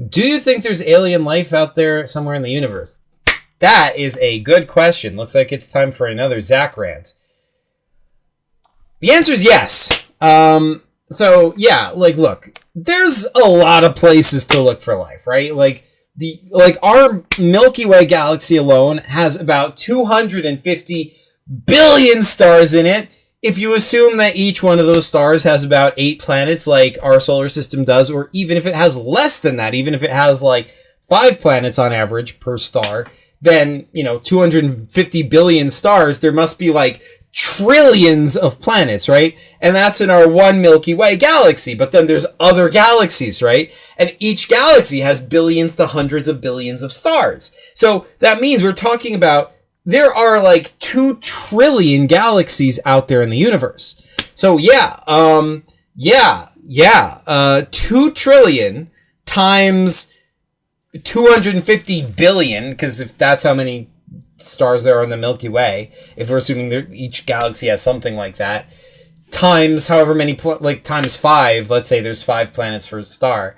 Do you think there's alien life out there somewhere in the universe? That is a good question. Looks like it's time for another Zach rant. The answer is yes. So yeah, like, look, there's a lot of places to look for life, right? Like our Milky Way galaxy alone has about 250 billion stars in it. If you assume that each one of those stars has about 8 planets like our solar system does, or even if it has less than that, even if it has like 5 planets on average per star, then, 250 billion stars, there must be like trillions of planets, right? And that's in our one Milky Way galaxy. But then there's other galaxies, right? And each galaxy has billions to hundreds of billions of stars. So that means we're talking about there are like 2 trillion galaxies out there in the universe. So 2 trillion times 250 billion, because if that's how many stars there are in the Milky Way, if we're assuming each galaxy has something like that, times however many, times 5, let's say there's 5 planets for a star.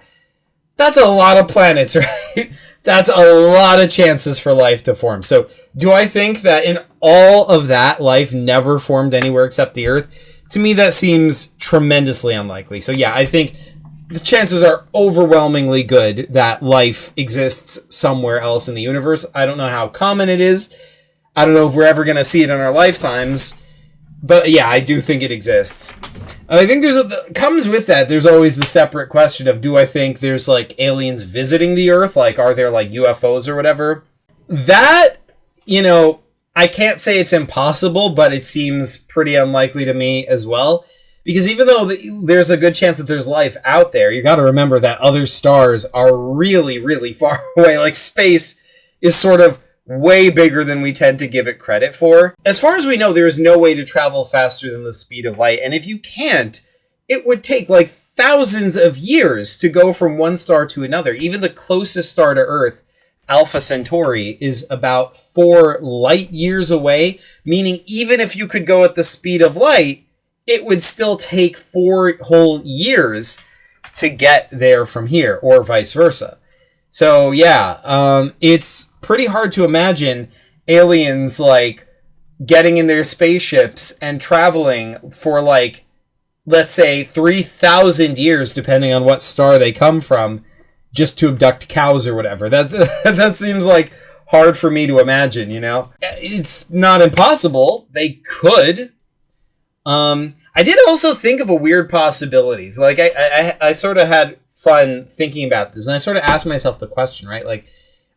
That's a lot of planets, right? That's a lot of chances for life to form. So do I think that in all of that, life never formed anywhere except the Earth? To me, that seems tremendously unlikely. So yeah, I think the chances are overwhelmingly good that life exists somewhere else in the universe. I don't know how common it is. I don't know if we're ever going to see it in our lifetimes. But yeah, I do think it exists. I think comes with that, there's always the separate question of, do I think there's like aliens visiting the Earth? Like, are there like UFOs or whatever? That, I can't say it's impossible, but it seems pretty unlikely to me as well. Because even though there's a good chance that there's life out there, you got to remember that other stars are really, really far away. Like, space is sort of way bigger than we tend to give it credit for. As far as we know, there is no way to travel faster than the speed of light. And if you can't, it would take like thousands of years to go from one star to another. Even the closest star to Earth, Alpha Centauri, is about 4 light years away, meaning even if you could go at the speed of light, it would still take 4 whole years to get there from here, or vice versa. So yeah, it's pretty hard to imagine aliens like getting in their spaceships and traveling for like, let's say 3,000 years, depending on what star they come from, just to abduct cows or whatever. That seems like hard for me to imagine, It's not impossible. They could. I did also think of a weird possibilities. Like I sort of had fun thinking about this, and I sort of asked myself the question, right? Like,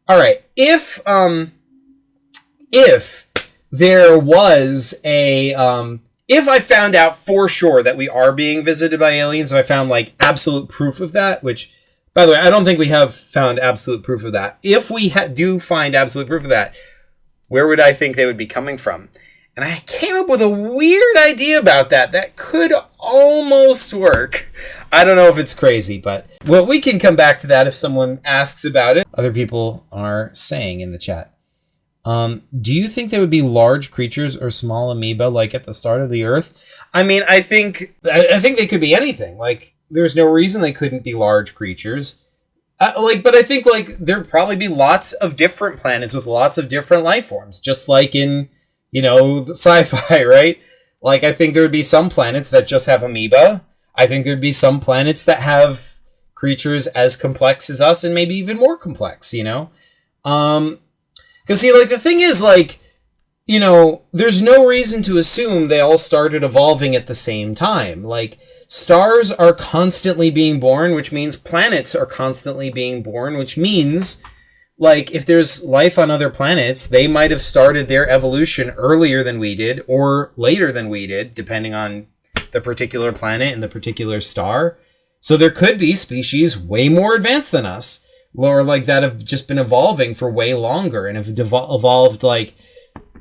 all right, if there was if I found out for sure that we are being visited by aliens, if I found like absolute proof of that, which, by the way, I don't think we have found absolute proof of that. If we do find absolute proof of that, where would I think they would be coming from? And I came up with a weird idea about that could almost work. I don't know if it's crazy, but we can come back to that if someone asks about it. Other people are saying in the chat. Do you think there would be large creatures or small amoeba like at the start of the Earth? I mean, I think they could be anything. Like, there's no reason they couldn't be large creatures. But I think like there'd probably be lots of different planets with lots of different life forms, just like in the sci-fi, right? Like, I think there would be some planets that just have amoeba. I think there'd be some planets that have creatures as complex as us and maybe even more complex, Because, see, like, the thing is, like, there's no reason to assume they all started evolving at the same time. Like, stars are constantly being born, which means planets are constantly being born, which means, like, if there's life on other planets, they might have started their evolution earlier than we did or later than we did, depending on the particular planet and the particular star. So there could be species way more advanced than us, or like that have just been evolving for way longer and have evolved like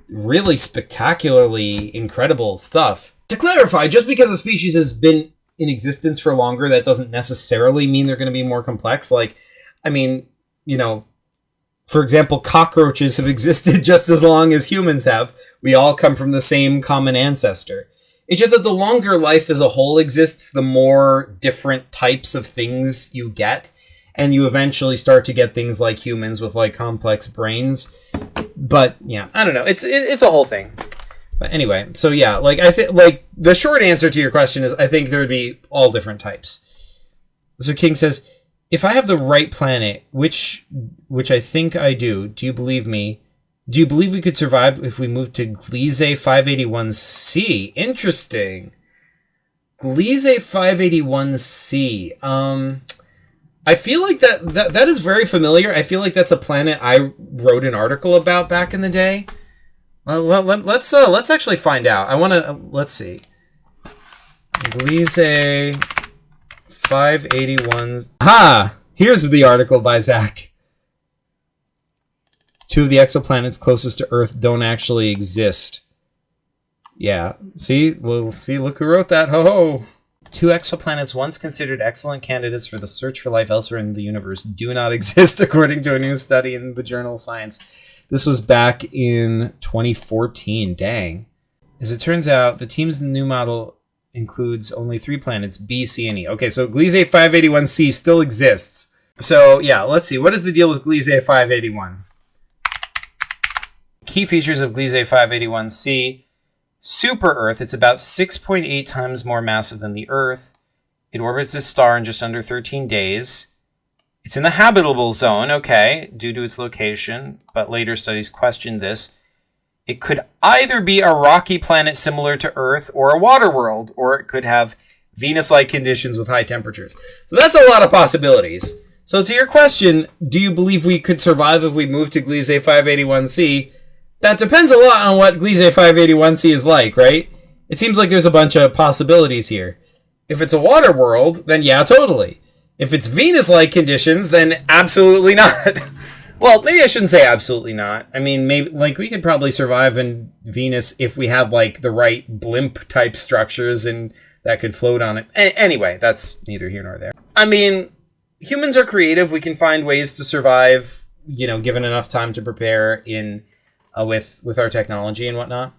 really spectacularly incredible stuff. To clarify, just because a species has been in existence for longer, that doesn't necessarily mean they're going to be more complex. Like, I mean, for example, cockroaches have existed just as long as humans have. We all come from the same common ancestor. It's just that the longer life as a whole exists, the more different types of things you get. and you eventually start to get things like humans with like complex brains. But yeah, I don't know. It's a whole thing. But anyway, so yeah, like I think like the short answer to your question is I think there would be all different types. So King says, if I have the right planet, which I think I do you believe me? Do you believe we could survive if we moved to Gliese 581c? Interesting. Gliese 581c. I feel like that is very familiar. I feel like that's a planet I wrote an article about back in the day. Let's actually find out. I want to let's see. Gliese 581. Ha! Here's the article by Zach. 2 of the exoplanets closest to Earth don't actually exist. Yeah. See? We'll see. Look who wrote that. Ho ho! 2 exoplanets once considered excellent candidates for the search for life elsewhere in the universe do not exist, according to a new study in the journal Science. This was back in 2014. Dang. As it turns out, the team's new model includes only 3 planets, B, C, and E. Okay, so Gliese 581c still exists. So, yeah, let's see. What is the deal with Gliese 581? Key features of Gliese 581c. Super Earth. It's about 6.8 times more massive than the Earth. It orbits its star in just under 13 days. It's in the habitable zone, okay, due to its location, but later studies questioned this. It could either be a rocky planet similar to Earth or a water world, or it could have Venus-like conditions with high temperatures. So that's a lot of possibilities. So to your question, do you believe we could survive if we moved to Gliese 581c? That depends a lot on what Gliese 581c is like, right? It seems like there's a bunch of possibilities here. If it's a water world, then yeah, totally. If it's Venus-like conditions, then absolutely not. Well, maybe I shouldn't say absolutely not. I mean, maybe like we could probably survive in Venus if we had like the right blimp-type structures and that could float on it. Anyway, that's neither here nor there. I mean, humans are creative. We can find ways to survive, you know, given enough time to prepare in with our technology and whatnot.